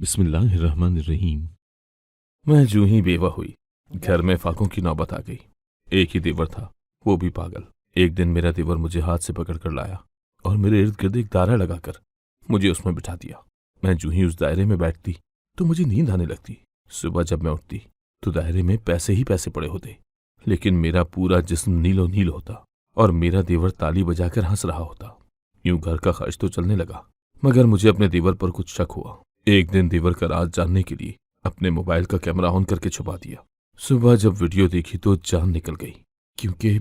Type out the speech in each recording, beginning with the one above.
बिस्मिल्लाहिर्रहमानिर्रहीम। मैं जो ही बेवा हुई, घर में फाकों की नौबत आ गई। एक ही देवर था, वो भी पागल। एक दिन मेरा देवर मुझे हाथ से पकड़ कर लाया और मेरे इर्द गिर्द एक दायरा लगाकर मुझे उसमें बिठा दिया। मैं जो ही उस दायरे में बैठती तो मुझे नींद आने लगती। सुबह जब मैं उठती तो दायरे में पैसे ही पैसे पड़े होते, लेकिन मेरा पूरा जिस्म नीलो नील होता और मेरा देवर ताली बजाकर हंस रहा होता। यूं घर का खर्च तो चलने लगा, मगर मुझे अपने देवर पर कुछ शक हुआ। एक दिन देवर का राज जानने के लिए अपने मोबाइल का कैमरा ऑन करके छुपा दिया। सुबह जब वीडियो देखी तो जान निकल गई, क्योंकि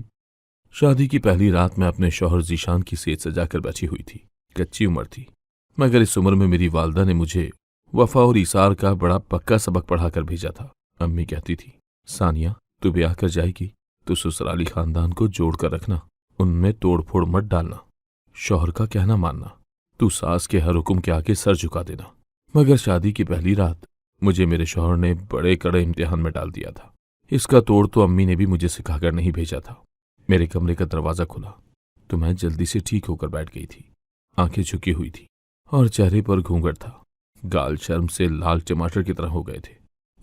शादी की पहली रात में अपने शौहर जीशान की सेज सजाकर बैठी हुई थी। कच्ची उम्र थी, मगर इस उम्र में मेरी वालदा ने मुझे वफा और ईसार का बड़ा पक्का सबक पढ़ाकर भेजा था। अम्मी कहती थी, सानिया तू ब्याह कर जाएगी तो ससुराली खानदान को जोड़ कर रखना, उनमें तोड़ फोड़ मत डालना, शौहर का कहना मानना, तू सास के हर हुक्म के आगे सर झुका देना। मगर शादी की पहली रात मुझे मेरे शौहर ने बड़े कड़े इम्तिहान में डाल दिया था। इसका तोड़ तो अम्मी ने भी मुझे सिखाकर नहीं भेजा था। मेरे कमरे का दरवाजा खुला तो मैं जल्दी से ठीक होकर बैठ गई थी। आंखें झुकी हुई थी और चेहरे पर घूंघट था। गाल शर्म से लाल टमाटर की तरह हो गए थे।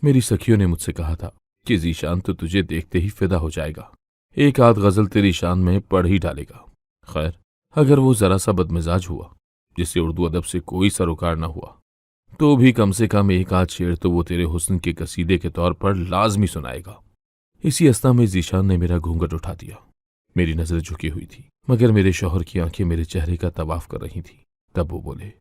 मेरी सखियों ने मुझसे कहा था कि जीशान तो तुझे देखते ही फिदा हो जाएगा, एक आध गजल तेरी शान में पढ़ ही डालेगा। खैर, अगर वो जरा सा बदमिजाज हुआ जिससे उर्दू अदब से कोई सरोकार न हुआ, तो भी कम से कम एक आध शेर तो वो तेरे हुस्न के कसीदे के तौर पर लाजमी सुनाएगा। इसी अवस्था में जीशान ने मेरा घूंघट उठा दिया। मेरी नजर झुकी हुई थी, मगर मेरे शौहर की आंखें मेरे चेहरे का तवाफ कर रही थी। तब वो बोले,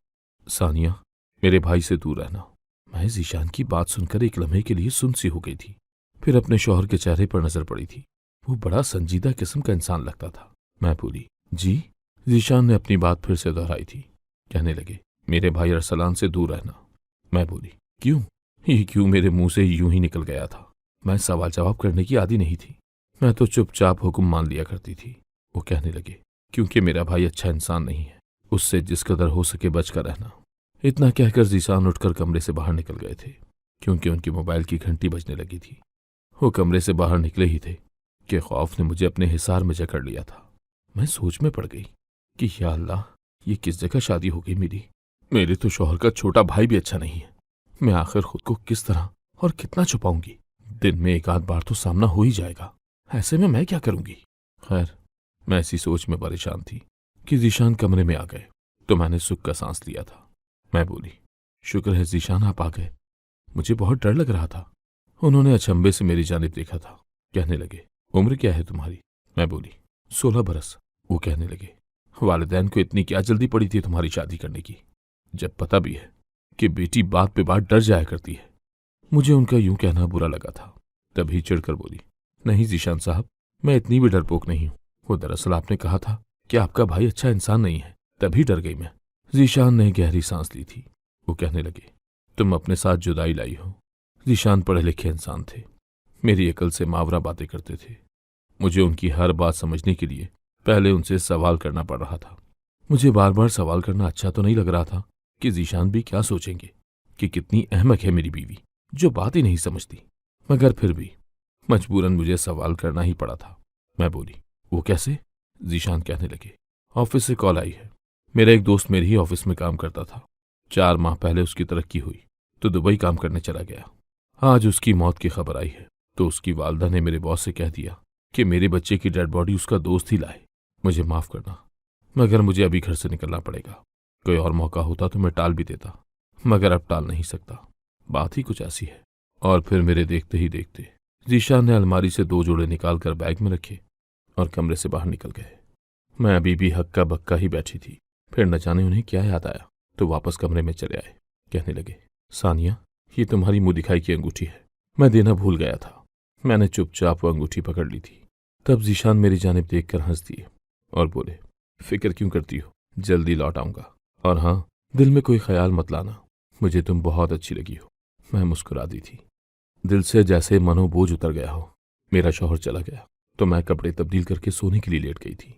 सानिया मेरे भाई से दूर रहना। मैं जीशान की बात सुनकर एक लम्हे के लिए सुन सी हो गई थी। फिर अपने शौहर के चेहरे पर नजर पड़ी थी। वो बड़ा संजीदा किस्म का इंसान लगता था। मैं बोली, जी। जीशान ने अपनी बात फिर से दोहराई थी। कहने लगे, मेरे भाई अरसलान से दूर रहना। मैं बोली, क्यों? ये क्यों मेरे मुंह से यूं ही निकल गया था। मैं सवाल जवाब करने की आदी नहीं थी। मैं तो चुपचाप हुक्म मान लिया करती थी। वो कहने लगे, क्योंकि मेरा भाई अच्छा इंसान नहीं है, उससे जिस कदर हो सके बच कर रहना। इतना कहकर जीशान उठकर कमरे से बाहर निकल गए थे, क्योंकि उनकी मोबाइल की घंटी बजने लगी थी। वो कमरे से बाहर निकले ही थे कि खौफ ने मुझे अपने हिसार में जकड़ लिया था। मैं सोच में पड़ गई कि या अल्लाह, ये किस जगह शादी हो गई मेरी। मेरे तो शौहर का छोटा भाई भी अच्छा नहीं है। मैं आखिर खुद को किस तरह और कितना छुपाऊंगी। दिन में एक आध बार तो सामना हो ही जाएगा, ऐसे में मैं क्या करूंगी। खैर, मैं ऐसी सोच में परेशान थी कि जीशान कमरे में आ गए तो मैंने सुख का सांस लिया था। मैं बोली, शुक्र है जीशान आप आ गए, मुझे बहुत डर लग रहा था। उन्होंने अचंभे से मेरी जानिब देखा था। कहने लगे, उम्र क्या है तुम्हारी? मैं बोली, 16 बरस। वो कहने लगे, वालिदैन को इतनी क्या जल्दी पड़ी थी तुम्हारी शादी करने की, जब पता भी है कि बेटी बात पे बात डर जाया करती है। मुझे उनका यूं कहना बुरा लगा था। तभी चिढ़कर बोली, नहीं जीशान साहब, मैं इतनी भी डरपोक नहीं हूं। वो दरअसल आपने कहा था कि आपका भाई अच्छा इंसान नहीं है, तभी डर गई मैं। जीशान ने गहरी सांस ली थी। वो कहने लगे, तुम अपने साथ जुदाई लाई हो। जीशान पढ़े लिखे इंसान थे, मेरी अकल से मावरा बातें करते थे। मुझे उनकी हर बात समझने के लिए पहले उनसे सवाल करना पड़ रहा था। मुझे बार बार सवाल करना अच्छा तो नहीं लग रहा था कि जीशान भी क्या सोचेंगे कि कितनी अहमक है मेरी बीवी, जो बात ही नहीं समझती। मगर फिर भी मजबूरन मुझे सवाल करना ही पड़ा था। मैं बोली, वो कैसे? जीशान कहने लगे, ऑफिस से कॉल आई है। मेरा एक दोस्त मेरे ही ऑफिस में काम करता था। 4 माह पहले उसकी तरक्की हुई तो दुबई काम करने चला गया। आज उसकी मौत की खबर आई है तो उसकी वालदा ने मेरे बॉस से कह दिया कि मेरे बच्चे की डेड बॉडी उसका दोस्त ही लाए। मुझे माफ करना, मगर मुझे अभी घर से निकलना पड़ेगा। कोई और मौका होता तो मैं टाल भी देता, मगर अब टाल नहीं सकता। बात ही कुछ ऐसी है। और फिर मेरे देखते ही देखते जीशान ने अलमारी से 2 जोड़े निकालकर बैग में रखे और कमरे से बाहर निकल गए। मैं अभी भी हक्का बक्का ही बैठी थी। फिर न जाने उन्हें क्या याद आया तो वापस कमरे में चले आए। कहने लगे, सानिया ये तुम्हारी मुंह दिखाई की अंगूठी है, मैं देना भूल गया था। मैंने चुपचाप वो अंगूठी पकड़ ली थी। तब जीशान मेरी जानिब देखकर हंस दिए और बोले, फिक्र क्यों करती हो, जल्दी लौट आऊंगा। और हाँ, दिल में कोई ख्याल मत लाना, मुझे तुम बहुत अच्छी लगी हो। मैं मुस्कुरा दी थी। दिल से जैसे मनो बोझ उतर गया हो। मेरा शौहर चला गया तो मैं कपड़े तब्दील करके सोने के लिए लेट गई थी,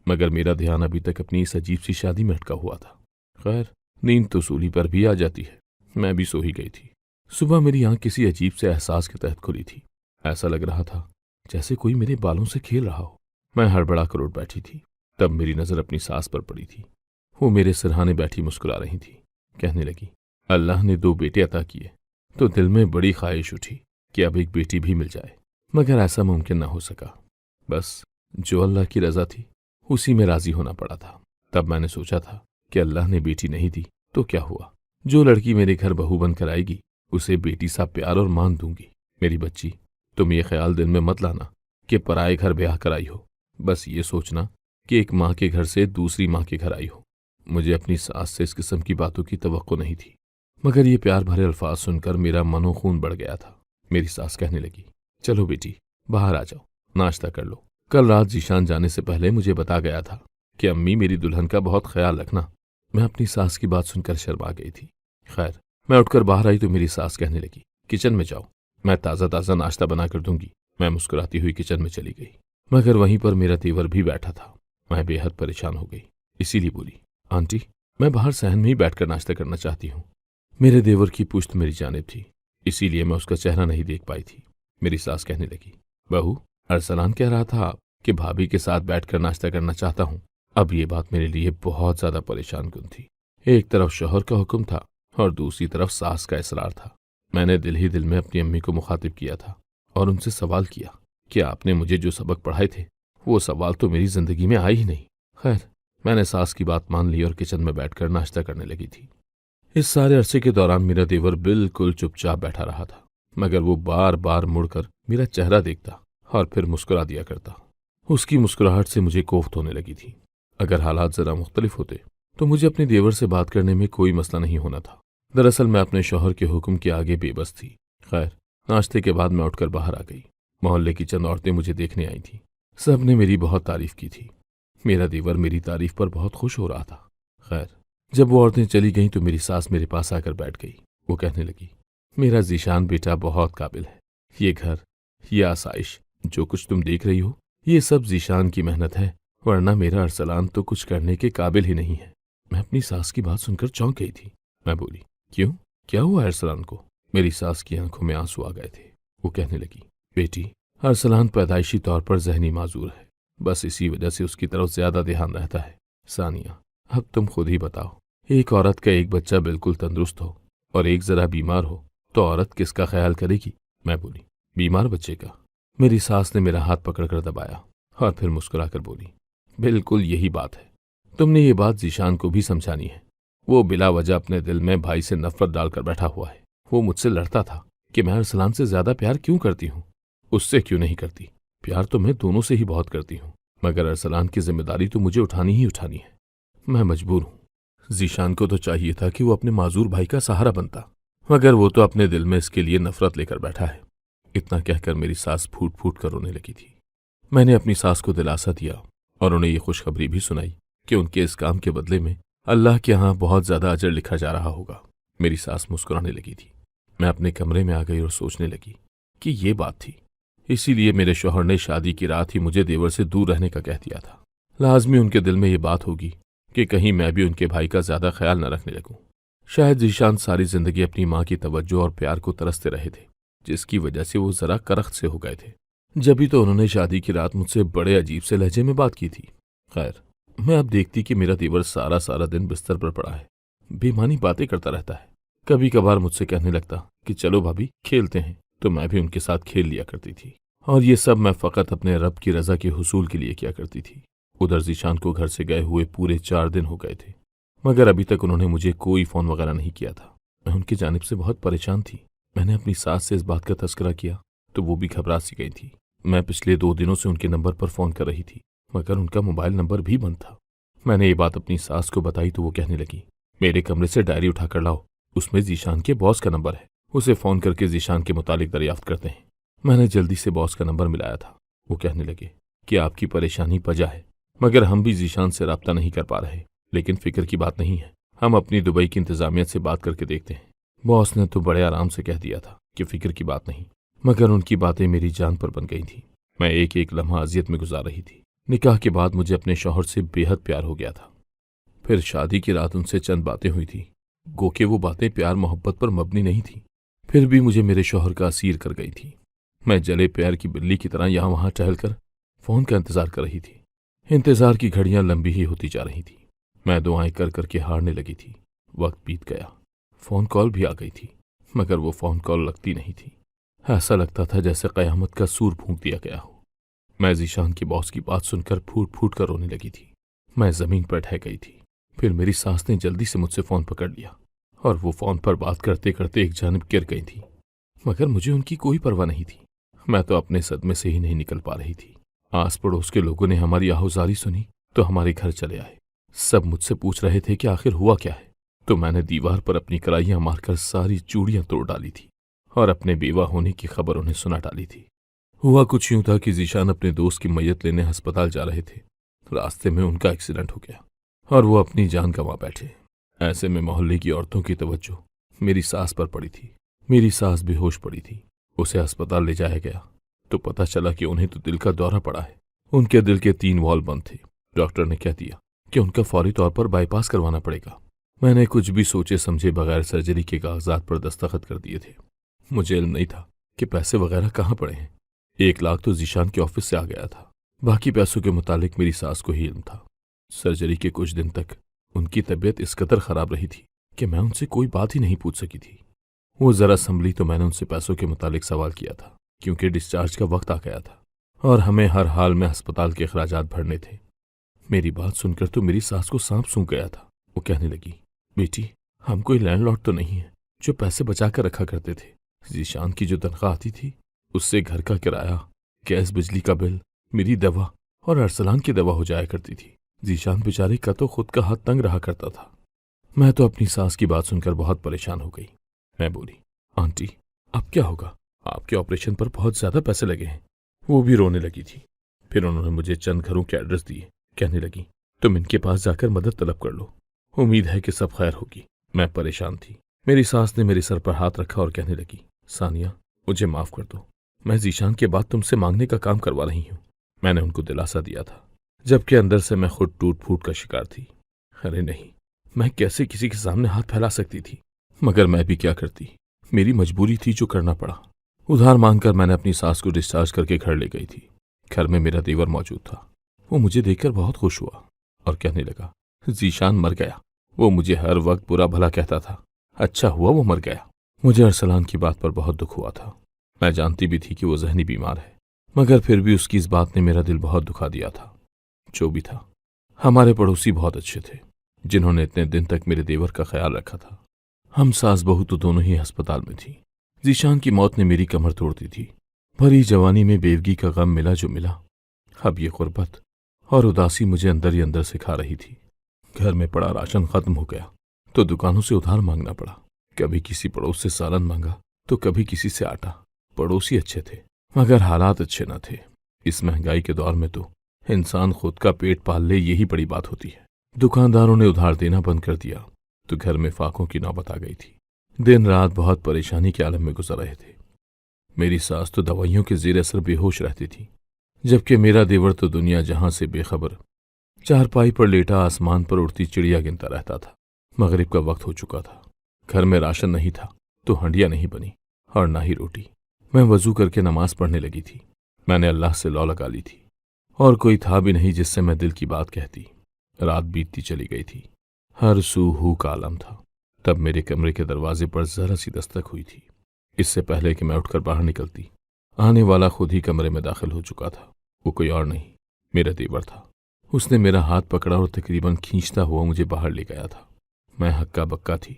मगर मेरा ध्यान अभी तक अपनी इस अजीब सी शादी में अटका हुआ था। खैर, नींद तो सूली पर भी आ जाती है। मैं भी सो ही गई थी। सुबह मेरी आंख किसी अजीब से एहसास के तहत खुली थी। ऐसा लग रहा था जैसे कोई मेरे बालों से खेल रहा हो। मैं हड़बड़ा कर उठ बैठी थी। तब मेरी नजर अपनी सास पर पड़ी थी। वो मेरे सिरहाने बैठी मुस्कुरा रही थी। कहने लगी, अल्लाह ने 2 बेटे अता किए तो दिल में बड़ी ख्वाहिश उठी कि अब एक बेटी भी मिल जाए, मगर ऐसा मुमकिन न हो सका। बस जो अल्लाह की रज़ा थी उसी में राज़ी होना पड़ा था। तब मैंने सोचा था कि अल्लाह ने बेटी नहीं दी तो क्या हुआ, जो लड़की मेरे घर बहू बनकर आएगी उसे बेटी सा प्यार और मान दूंगी। मेरी बच्ची, तुम ये ख्याल दिल में मत लाना कि पराए घर ब्याह कर आई हो। बस ये सोचना कि एक माँ के घर से दूसरी माँ के घर आई हो। मुझे अपनी सास से इस किस्म की बातों की तवक्को नहीं थी, मगर ये प्यार भरे अल्फाज सुनकर मेरा मनो खून बढ़ गया था। मेरी सास कहने लगी, चलो बेटी बाहर आ जाओ, नाश्ता कर लो। कल रात जीशान जाने से पहले मुझे बता गया था कि अम्मी मेरी दुल्हन का बहुत ख्याल रखना। मैं अपनी सास की बात सुनकर शर्मा गई थी। खैर, मैं उठकर बाहर आई तो मेरी सास कहने लगी, किचन में जाओ, मैं ताज़ा ताज़ा नाश्ता बना कर दूंगी। मैं मुस्कुराती हुई किचन में चली गई, मगर वहीं पर मेरा तेवर भी बैठा था। मैं बेहद परेशान हो गई, इसीलिए बोली, आंटी मैं बाहर सहन में ही बैठकर नाश्ता करना चाहती हूँ। मेरे देवर की पुश्त मेरी जानिब थी, इसीलिए मैं उसका चेहरा नहीं देख पाई थी। मेरी सास कहने लगी, बहू अरसलान कह रहा था कि भाभी के साथ बैठकर नाश्ता करना चाहता हूँ। अब ये बात मेरे लिए बहुत ज्यादा परेशान कुन थी। एक तरफ शौहर का हुक्म था और दूसरी तरफ सास का इसरार था। मैंने दिल ही दिल में अपनी अम्मी को मुखातिब किया था और उनसे सवाल किया कि आपने मुझे जो सबक पढ़ाए थे वो सवाल तो मेरी जिंदगी में आए ही नहीं। खैर, मैंने सास की बात मान ली और किचन में बैठकर नाश्ता करने लगी थी। इस सारे अरसे के दौरान मेरा देवर बिल्कुल चुपचाप बैठा रहा था, मगर वो बार बार मुड़कर मेरा चेहरा देखता और फिर मुस्कुरा दिया करता। उसकी मुस्कुराहट से मुझे कोफ्त होने लगी थी। अगर हालात जरा मुख्तलिफ होते तो मुझे अपने देवर से बात करने में कोई मसला नहीं होना था। दरअसल मैं अपने शौहर के हुक्म के आगे बेबस थी। खैर, नाश्ते के बाद मैं उठकर बाहर आ गई। मोहल्ले की चंद औरतें मुझे देखने आई थीं। सब ने मेरी बहुत तारीफ की थी। मेरा देवर मेरी तारीफ पर बहुत खुश हो रहा था। खैर, जब वो औरतें चली गईं तो मेरी सास मेरे पास आकर बैठ गई। वो कहने लगी, मेरा जीशान बेटा बहुत काबिल है। ये घर, ये आसाइश, जो कुछ तुम देख रही हो, ये सब जीशान की मेहनत है, वरना मेरा अरसलान तो कुछ करने के काबिल ही नहीं है। मैं अपनी सास की बात सुनकर चौंक गई थी। मैं बोली, क्यों, क्या हुआ अरसलान को? मेरी सास की आंखों में आंसू आ गए थे। वो कहने लगी, बेटी अरसलान पैदाइशी तौर पर जहनी माजूर है, बस इसी वजह से उसकी तरफ ज्यादा ध्यान रहता है। सानिया, अब तुम खुद ही बताओ, एक औरत का एक बच्चा बिल्कुल तंदुरुस्त हो और एक जरा बीमार हो तो औरत किसका ख्याल करेगी? मैं बोली, बीमार बच्चे का। मेरी सास ने मेरा हाथ पकड़कर दबाया और फिर मुस्कुराकर बोली, बिल्कुल यही बात है। तुमने ये बात जीशान को भी समझानी है। वो बिला वजह अपने दिल में भाई से नफरत डालकर बैठा हुआ है। वो मुझसे लड़ता था कि मैं अरसलान से ज्यादा प्यार क्यों करती हूँ, उससे क्यों नहीं करती। प्यार तो मैं दोनों से ही बहुत करती हूँ, मगर अरसलान की जिम्मेदारी तो मुझे उठानी ही उठानी है। मैं मजबूर हूँ। जीशान को तो चाहिए था कि वो अपने माजूर भाई का सहारा बनता, मगर वो तो अपने दिल में इसके लिए नफरत लेकर बैठा है। इतना कहकर मेरी सास फूट फूट कर रोने लगी थी। मैंने अपनी सास को दिलासा दिया और उन्हें ये खुशखबरी भी सुनाई कि उनके इस काम के बदले में अल्लाह के यहाँ बहुत ज्यादा अजर लिखा जा रहा होगा। मेरी सास मुस्कुराने लगी थी। मैं अपने कमरे में आ गई और सोचने लगी कि ये बात थी, इसीलिए मेरे शौहर ने शादी की रात ही मुझे देवर से दूर रहने का कह दिया था। लाजमी उनके दिल में ये बात होगी कि कहीं मैं भी उनके भाई का ज्यादा ख्याल न रखने लगूं। शायद जीशान सारी जिंदगी अपनी माँ की तवज्जो और प्यार को तरसते रहे थे, जिसकी वजह से वो जरा करख्त से हो गए थे। जब ही तो उन्होंने शादी की रात मुझसे बड़े अजीब से लहजे में बात की थी। खैर, मैं अब देखती कि मेरा देवर सारा सारा दिन बिस्तर पर पड़ा है, बेमानी बातें करता रहता है। कभी कभार मुझसे कहने लगता कि चलो भाभी खेलते हैं, तो मैं भी उनके साथ खेल लिया करती थी। और ये सब मैं फकत अपने रब की रजा के हुसूल के लिए किया करती थी। उधर जीशान को घर से गए हुए पूरे 4 दिन हो गए थे, मगर अभी तक उन्होंने मुझे कोई फोन वगैरह नहीं किया था। मैं उनकी जानिब से बहुत परेशान थी। मैंने अपनी सास से इस बात का तस्करा किया तो वो भी घबरा सी गई थी। मैं पिछले 2 दिनों से उनके नंबर पर फोन कर रही थी, मगर उनका मोबाइल नंबर भी बंद था। मैंने ये बात अपनी सास को बताई तो वो कहने लगी, मेरे कमरे से डायरी उठाकर लाओ, उसमें जीशान के बॉस का नंबर है, उसे फोन करके जीशान के मुतालिक दरियाफ्त करते हैं। मैंने जल्दी से बॉस का नंबर मिलाया था। वो कहने लगे कि आपकी परेशानी वजह है, मगर हम भी जीशान से राब्ता नहीं कर पा रहे, लेकिन फिक्र की बात नहीं है, हम अपनी दुबई की इंतजामियत से बात करके देखते हैं। बॉस ने तो बड़े आराम से कह दिया था कि फिक्र की बात नहीं, मगर उनकी बातें मेरी जान पर बन गई थी। मैं एक एक लम्हा अजियत में गुजार रही थी। निकाह के बाद मुझे अपने शौहर से बेहद प्यार हो गया था। फिर शादी की रात उनसे चंद बातें हुई थी, गो के वो बातें प्यार मोहब्बत पर मबनी नहीं थी, फिर भी मुझे मेरे शौहर का असीर कर गई थी। मैं जले पैर की बिल्ली की तरह यहाँ वहां टहलकर फोन का इंतजार कर रही थी। इंतजार की घड़ियां लंबी ही होती जा रही थी। मैं दुआएं कर करके हारने लगी थी। वक्त बीत गया, फोन कॉल भी आ गई थी, मगर वो फोन कॉल लगती नहीं थी। ऐसा लगता था जैसे कयामत का सूर फूंक दिया गया हो। मैं जीशान की बॉस की बात सुनकर फूट फूट कर रोने लगी थी। मैं जमीन पर ढह गई थी। फिर मेरी सास ने जल्दी से मुझसे फोन पकड़ लिया और वो फोन पर बात करते करते एक जानिब गिर गई थी, मगर मुझे उनकी कोई परवाह नहीं थी। मैं तो अपने सदमे से ही नहीं निकल पा रही थी। आस पड़ोस के लोगों ने हमारी आहुजारी सुनी तो हमारे घर चले आए। सब मुझसे पूछ रहे थे कि आखिर हुआ क्या है। तो मैंने दीवार पर अपनी कराइयां मारकर सारी चूड़ियां तोड़ डाली थी और अपने बेवा होने की खबर उन्हें सुना डाली थी। हुआ कुछ यूं था कि जीशान अपने दोस्त की मैयत लेने अस्पताल जा रहे थे। रास्ते में उनका एक्सीडेंट हो गया और वो अपनी जान गंवा बैठे। ऐसे में मोहल्ले की औरतों की तवज्जो मेरी सास पर पड़ी थी। मेरी सास बेहोश पड़ी थी। उसे अस्पताल ले जाया गया तो पता चला कि उन्हें तो दिल का दौरा पड़ा है। उनके दिल के 3 वॉल्व बंद थे। डॉक्टर ने कह दिया कि उनका फौरी तौर पर बाईपास करवाना पड़ेगा। मैंने कुछ भी सोचे समझे बगैर सर्जरी के कागजात पर दस्तखत कर दिए थे। मुझे इल्म नहीं था कि पैसे वगैरह कहाँ पड़े हैं। 1 लाख तो जीशान के ऑफिस से आ गया था। बाकी पैसों के मुतालिक मेरी सास को ही इल्म था। सर्जरी के कुछ दिन तक उनकी तबीयत इस कदर खराब रही थी कि मैं उनसे कोई बात ही नहीं पूछ सकी थी। वो जरा संभली तो मैंने उनसे पैसों के मुतालिक सवाल किया था, क्योंकि डिस्चार्ज का वक्त आ गया था और हमें हर हाल में अस्पताल के अखराजात भरने थे। मेरी बात सुनकर तो मेरी सास को सांप सूंघ गया था। वो कहने लगी, बेटी, हम कोई लैंडलॉर्ड तो नहीं है जो पैसे बचा कर रखा करते थे। जीशान की जो तनख्वाह आती थी उससे घर का किराया, गैस, बिजली का बिल, मेरी दवा और अरसलान की दवा हो जाया करती थी। जीशान बेचारे का तो खुद का हाथ तंग रहा करता था। मैं तो अपनी सास की बात सुनकर बहुत परेशान हो गई। मैं बोली, आंटी, अब क्या होगा? आपके ऑपरेशन पर बहुत ज्यादा पैसे लगे हैं। वो भी रोने लगी थी। फिर उन्होंने मुझे चंद घरों के एड्रेस दिए। कहने लगी, तुम इनके पास जाकर मदद तलब कर लो, उम्मीद है कि सब खैर होगी। मैं परेशान थी। मेरी सास ने मेरे सर पर हाथ रखा और कहने लगी, सानिया, मुझे माफ कर दो। मैं जीशान के बाद तुमसे मांगने का काम करवा रही हूँ। मैंने उनको दिलासा दिया था, जबकि अंदर से मैं खुद टूट फूट का शिकार थी। अरे नहीं, मैं कैसे किसी के सामने हाथ फैला सकती थी? मगर मैं भी क्या करती, मेरी मजबूरी थी जो करना पड़ा। उधार मांगकर मैंने अपनी सास को डिस्चार्ज करके घर ले गई थी। घर में मेरा देवर मौजूद था। वो मुझे देखकर बहुत खुश हुआ और कहने लगा, जीशान मर गया। वो मुझे हर वक्त बुरा भला कहता था, अच्छा हुआ वो मर गया। मुझे अरसलान की बात पर बहुत दुख हुआ था। मैं जानती भी थी कि वो जहनी बीमार है, मगर फिर भी उसकी इस बात ने मेरा दिल बहुत दुखा दिया था। जो भी था, हमारे पड़ोसी बहुत अच्छे थे, जिन्होंने इतने दिन तक मेरे देवर का ख्याल रखा था। हम सास बहू तो दोनों ही अस्पताल में थी। जीशान की मौत ने मेरी कमर तोड़ दी थी। भरी जवानी में बेवगी का गम मिला जो मिला। अब ये गुर्बत और उदासी मुझे अंदर ही अंदर से खा रही थी। घर में पड़ा राशन खत्म हो गया तो दुकानों से उधार मांगना पड़ा। कभी किसी पड़ोस से सालन मांगा तो कभी किसी से आटा। पड़ोसी अच्छे थे, मगर हालात अच्छे न थे। इस महंगाई के दौर में तो इंसान खुद का पेट पाल ले, यही बड़ी बात होती है। दुकानदारों ने उधार देना बंद कर दिया तो घर में फाकों की नौबत आ गई थी। दिन रात बहुत परेशानी के आलम में गुजर रहे थे। मेरी सास तो दवाइयों के जेर असर बेहोश रहती थी, जबकि मेरा देवर तो दुनिया जहां से बेखबर चारपाई पर लेटा आसमान पर उड़ती चिड़िया गिनता रहता था। मगरिब का वक्त हो चुका था। घर में राशन नहीं था तो हंडिया नहीं बनी और ना ही रोटी। मैं वजू करके नमाज पढ़ने लगी थी। मैंने अल्लाह से लौ लगा ली थी और कोई था भी नहीं जिससे मैं दिल की बात कहती। रात बीतती चली गई थी। हर सू हू का आलम था। तब मेरे कमरे के दरवाजे पर जरा सी दस्तक हुई थी। इससे पहले कि मैं उठकर बाहर निकलती, आने वाला खुद ही कमरे में दाखिल हो चुका था। वो कोई और नहीं, मेरा देवर था। उसने मेरा हाथ पकड़ा और तकरीबन खींचता हुआ मुझे बाहर ले गया था। मैं हक्का बक्का थी,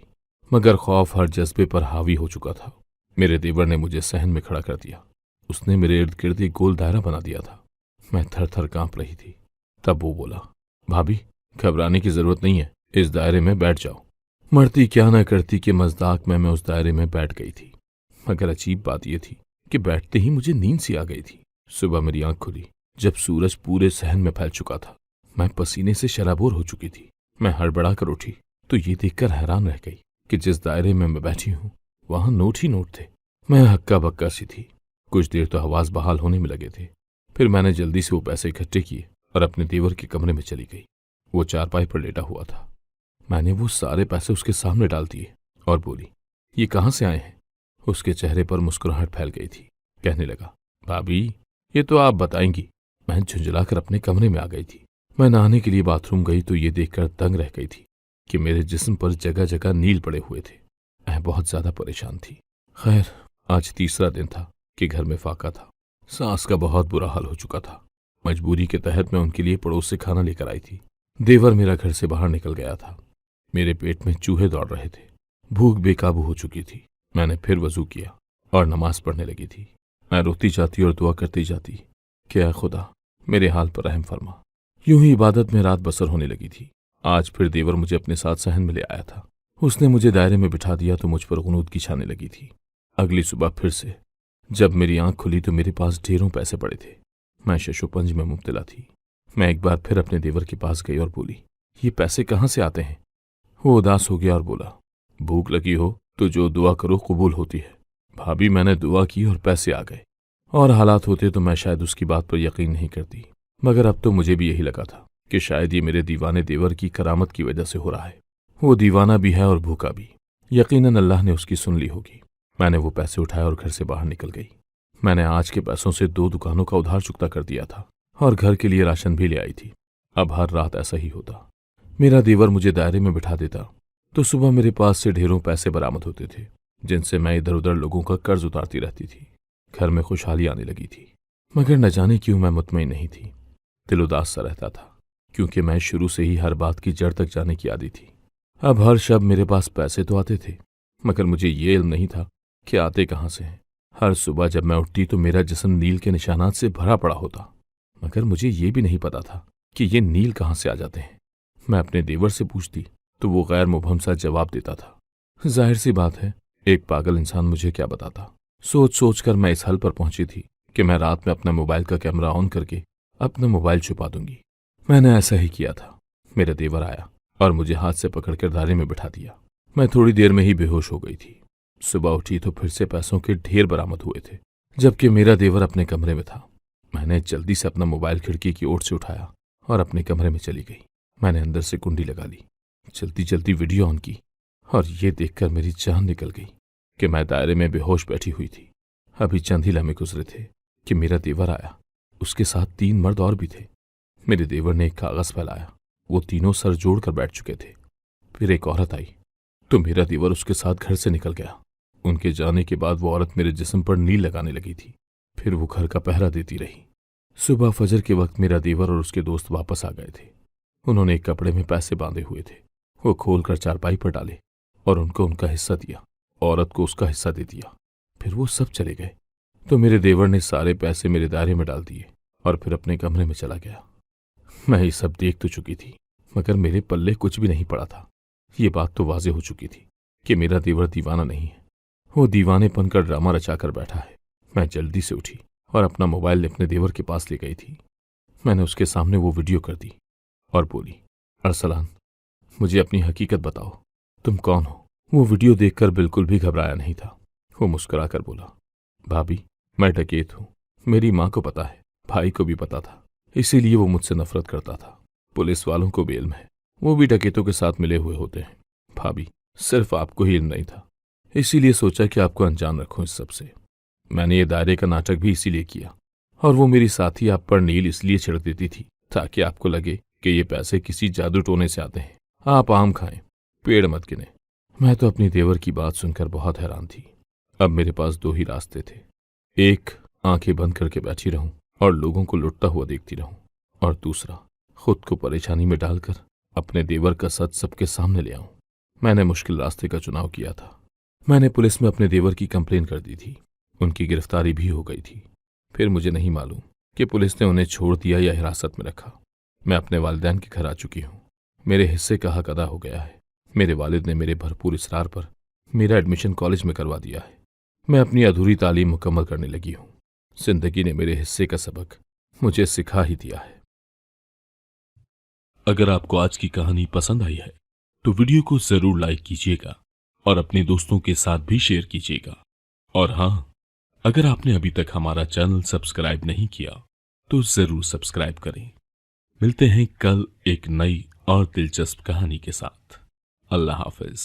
मगर खौफ हर जज्बे पर हावी हो चुका था। मेरे देवर ने मुझे सहन में खड़ा कर दिया। उसने मेरे इर्द गिर्द एक गोल दायरा बना दिया था। मैं थर थर कांप रही थी। तब वो बोला, भाभी, घबराने की जरूरत नहीं है, इस दायरे में बैठ जाओ। मरती क्या न करती कि मज़दाक में मैं उस दायरे में बैठ गई थी। मगर अजीब बात यह थी कि बैठते ही मुझे नींद सी आ गई थी। सुबह मेरी आंख खुली जब सूरज पूरे सहन में फैल चुका था। मैं पसीने से शराबोर हो चुकी थी। मैं हड़बड़ा कर उठी तो ये देखकर हैरान रह गई कि जिस दायरे में मैं बैठी हूँ वहां नोट ही नोट थे। मैं हक्का बक्का सी थी। कुछ देर तो हवास बहाल होने में लगे थे। फिर मैंने जल्दी से वो पैसे इकट्ठे किए और अपने देवर के कमरे में चली गई। वो चारपाई पर लेटा हुआ था। मैंने वो सारे पैसे उसके सामने डाल दिए और बोली, ये कहाँ से आए हैं? उसके चेहरे पर मुस्कुराहट फैल गई थी। कहने लगा, भाभी, ये तो आप बताएंगी। मैं झुंझलाकर अपने कमरे में आ गई थी। मैं नहाने के लिए बाथरूम गई तो ये देखकर दंग रह गई थी कि मेरे जिस्म पर जगह जगह नील पड़े हुए थे। मैं बहुत ज्यादा परेशान थी। खैर, आज तीसरा दिन था कि घर में फाका था। सास का बहुत बुरा हाल हो चुका था। मजबूरी के तहत मैं उनके लिए पड़ोस से खाना लेकर आई थी। देवर मेरा घर से बाहर निकल गया था। मेरे पेट में चूहे दौड़ रहे थे। भूख बेकाबू हो चुकी थी। मैंने फिर वजू किया और नमाज पढ़ने लगी थी। मैं रोती जाती और दुआ करती जाती कि ऐ खुदा, मेरे हाल पर रहम फरमा। यूं ही इबादत में रात बसर होने लगी थी। आज फिर देवर मुझे अपने साथ सहन में ले आया था। उसने मुझे दायरे में बिठा दिया तो मुझ पर गुनूदगी छाने लगी थी। अगली सुबह फिर से जब मेरी आंख खुली तो मेरे पास ढेरों पैसे पड़े थे। मैं शशोपंज में मुब्तला थी। मैं एक बार फिर अपने देवर के पास गई और बोली, ये पैसे कहाँ से आते हैं? वो उदास हो गया और बोला, भूख लगी हो तो जो दुआ करो कबूल होती है। भाभी, मैंने दुआ की और पैसे आ गए। और हालात होते तो मैं शायद उसकी बात पर यकीन नहीं करती, मगर अब तो मुझे भी यही लगा था कि शायद ये मेरे दीवाने देवर की करामत की वजह से हो रहा है। वो दीवाना भी है और भूखा भी। यकीनन अल्लाह ने उसकी सुन ली होगी। मैंने वो पैसे उठाए और घर से बाहर निकल गई। मैंने आज के पैसों से 2 दुकानों का उधार चुकता कर दिया था और घर के लिए राशन भी ले आई थी। अब हर रात ऐसा ही होता। मेरा देवर मुझे दायरे में बिठा देता तो सुबह मेरे पास से ढेरों पैसे बरामद होते थे, जिनसे मैं इधर उधर लोगों का कर्ज उतारती रहती थी। घर में खुशहाली आने लगी थी, मगर न जाने क्यों मैं मुतमईन नहीं थी। दिल उदास सा रहता था, क्योंकि मैं शुरू से ही हर बात की जड़ तक जाने की आदी थी। अब हर शब मेरे पास पैसे तो आते थे, मगर मुझे ये इल्म नहीं था कि आते कहाँ से हैं। हर सुबह जब मैं उठती तो मेरा जिस्म नील के निशानात से भरा पड़ा होता, मगर मुझे ये भी नहीं पता था कि ये नील कहाँ से आ जाते हैं। मैं अपने देवर से पूछती तो वो गैर मुबहम सा जवाब देता था। जाहिर सी बात है, एक पागल इंसान मुझे क्या बताता। सोच सोच कर मैं इस हल पर पहुंची थी कि मैं रात में अपना मोबाइल का कैमरा ऑन करके अपना मोबाइल छुपा दूंगी। मैंने ऐसा ही किया था। मेरा देवर आया और मुझे हाथ से पकड़कर दायरे में बिठा दिया। मैं थोड़ी देर में ही बेहोश हो गई थी। सुबह उठी तो फिर से पैसों के ढेर बरामद हुए थे, जबकि मेरा देवर अपने कमरे में था। मैंने जल्दी से अपना मोबाइल खिड़की की ओर से उठाया और अपने कमरे में चली गई। मैंने अंदर से कुंडी लगा ली, जल्दी जल्दी वीडियो ऑन की और ये देखकर मेरी जान निकल गई कि मैं दायरे में बेहोश बैठी हुई थी। अभी चंद ही लम्हे गुजरे थे कि मेरा देवर आया। उसके साथ 3 मर्द और भी थे। मेरे देवर ने एक कागज फैलाया। वो तीनों सर जोड़कर बैठ चुके थे। फिर एक औरत आई तो मेरा देवर उसके साथ घर से निकल गया। उनके जाने के बाद वो औरत मेरे जिस्म पर नील लगाने लगी थी। फिर वो घर का पहरा देती रही। सुबह फजर के वक्त मेरा देवर और उसके दोस्त वापस आ गए थे। उन्होंने एक कपड़े में पैसे बांधे हुए थे। वो खोलकर चारपाई पर डाले और उनको उनका हिस्सा दिया। औरत को उसका हिस्सा दे दिया। फिर वो सब चले गए तो मेरे देवर ने सारे पैसे मेरे दायरे में डाल दिए और फिर अपने कमरे में चला गया। मैं ये सब देख तो चुकी थी, मगर मेरे पल्ले कुछ भी नहीं पड़ा था। ये बात तो वाज़ेह हो चुकी थी कि मेरा देवर दीवाना नहीं है। वो दीवानेपन का ड्रामा रचाकर बैठा है। मैं जल्दी से उठी और अपना मोबाइल अपने देवर के पास ले गई थी। मैंने उसके सामने वो वीडियो कर दी और बोली, अरसलान, मुझे अपनी हकीकत बताओ, तुम कौन हो? वो वीडियो देखकर बिल्कुल भी घबराया नहीं था। वो मुस्कुराकर बोला, भाभी, मैं डकैत हूँ। मेरी माँ को पता है, भाई को भी पता था, इसीलिए वो मुझसे नफरत करता था। पुलिस वालों को भी इल्म है, वो भी डकैतों के साथ मिले हुए होते हैं। भाभी, सिर्फ आपको ही इल्म नहीं था, इसीलिए सोचा कि आपको अनजान रखूं इस सब से। मैंने ये दायरे का नाटक भी इसीलिए किया, और वो मेरी साथी आप पर नील इसलिए छिड़क देती थी ताकि आपको लगे कि ये पैसे किसी जादू टोने से आते हैं। आप आम खाएं, पेड़ मत गिने। मैं तो अपनी देवर की बात सुनकर बहुत हैरान थी। अब मेरे पास 2 ही रास्ते थे। एक, आंखें बंद करके बैठी रहूं और लोगों को लुटता हुआ देखती रहूं, और दूसरा, खुद को परेशानी में डालकर अपने देवर का सच सबके सामने ले आऊं। मैंने मुश्किल रास्ते का चुनाव किया था। मैंने पुलिस में अपने देवर की कंप्लेन कर दी थी। उनकी गिरफ्तारी भी हो गई थी। फिर मुझे नहीं मालूम कि पुलिस ने उन्हें छोड़ दिया या हिरासत में रखा। मैं अपने वालिदैन के घर आ चुकी हूँ। मेरे हिस्से का हक अदा हो गया है। मेरे वालिद ने मेरे भरपूर इसरार पर मेरा एडमिशन कॉलेज में करवा दिया है। मैं अपनी अधूरी तालीम मुकम्मल करने लगी हूँ। जिंदगी ने मेरे हिस्से का सबक मुझे सिखा ही दिया है। अगर आपको आज की कहानी पसंद आई है तो वीडियो को जरूर लाइक कीजिएगा और अपने दोस्तों के साथ भी शेयर कीजिएगा। और हाँ, अगर आपने अभी तक हमारा चैनल सब्सक्राइब नहीं किया तो जरूर सब्सक्राइब करें। मिलते हैं कल एक नई और दिलचस्प कहानी के साथ। अल्लाह हाफिज।